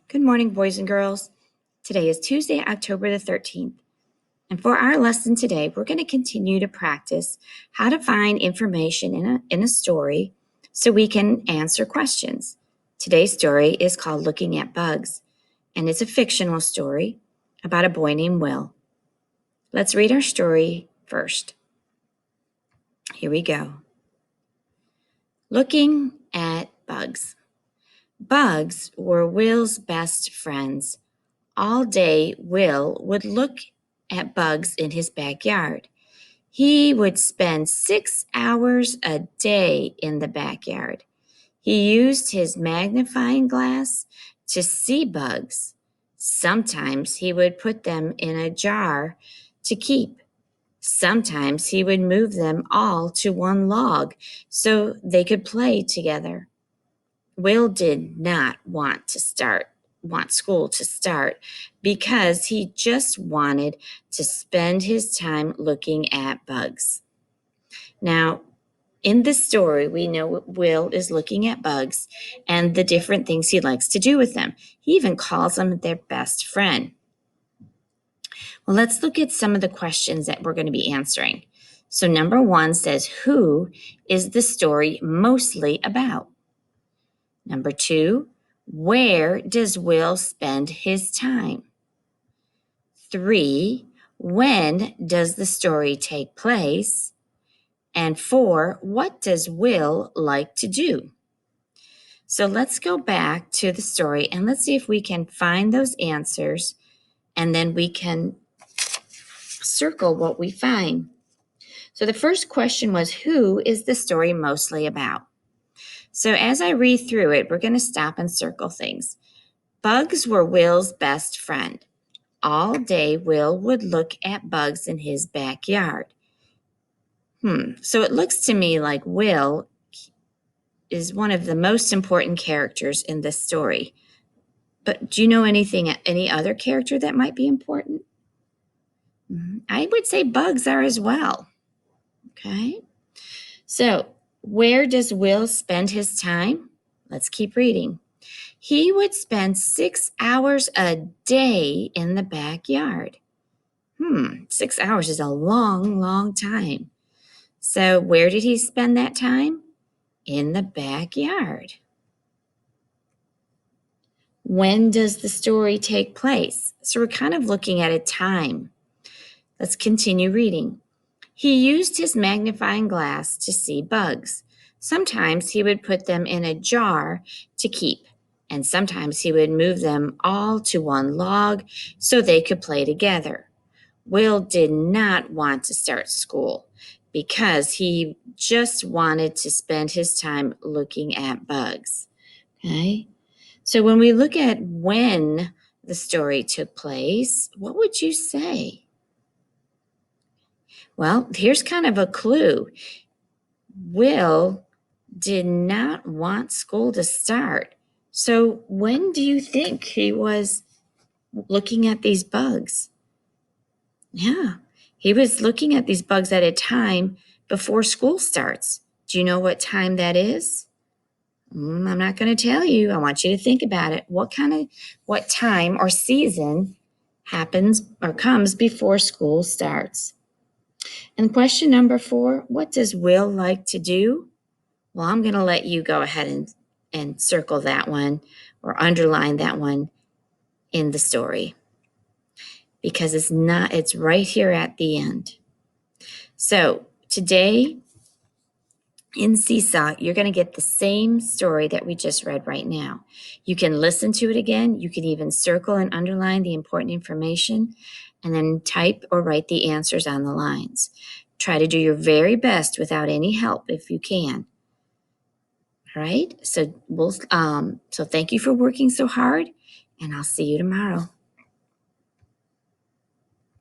Good morning, boys and girls. Today is Tuesday, October the 13th. And for our lesson today, we're going to continue to practice how to find information in a story so we can answer questions. Today's story is called Looking at Bugs, and it's a fictional story about a boy named Will. Let's read our story first. Here we go. Looking at Bugs. Bugs were Will's best friends. All day, Will would look at bugs in his backyard. He would spend 6 hours a day in the backyard. He used his magnifying glass to see bugs. Sometimes he would put them in a jar to keep. Sometimes he would move them all to one log so they could play together. Will did not want school to start because he just wanted to spend his time looking at bugs. Now, in this story, we know Will is looking at bugs and the different things he likes to do with them. He even calls them their best friend. Well, let's look at some of the questions that we're going to be answering. So number 1 says, who is the story mostly about? Number 2, where does Will spend his time? 3, when does the story take place? And 4, what does Will like to do? So let's go back to the story and let's see if we can find those answers, and then we can circle what we find. So the first question was, who is the story mostly about? So as I read through it, we're going to stop and circle things. Bugs were Will's best friend. All day, Will would look at bugs in his backyard. So it looks to me like Will is one of the most important characters in this story. But do you know any other character that might be important? I would say bugs are as well. Okay. So where does Will spend his time? Let's keep reading. He would spend 6 hours a day in the backyard. 6 hours is a long, long time. So where did he spend that time? In the backyard. When does the story take place? So we're kind of looking at a time. Let's continue reading. He used his magnifying glass to see bugs. Sometimes he would put them in a jar to keep, and sometimes he would move them all to one log so they could play together. Will did not want to start school because he just wanted to spend his time looking at bugs. Okay? So when we look at when the story took place, what would you say? Well, here's kind of a clue. Will did not want school to start. So when do you think he was looking at these bugs? Yeah, he was looking at these bugs at a time before school starts. Do you know what time that is? I'm not going to tell you. I want you to think about it. What time or season happens or comes before school starts? And question number 4, what does Will like to do? Well, I'm going to let you go ahead and circle that one or underline that one in the story because it's right here at the end. So today in Seesaw, you're going to get the same story that we just read right now. You can listen to it again. You can even circle and underline the important information and then type or write the answers on the lines. Try to do your very best without any help if you can. All right? So thank you for working so hard, and I'll see you tomorrow.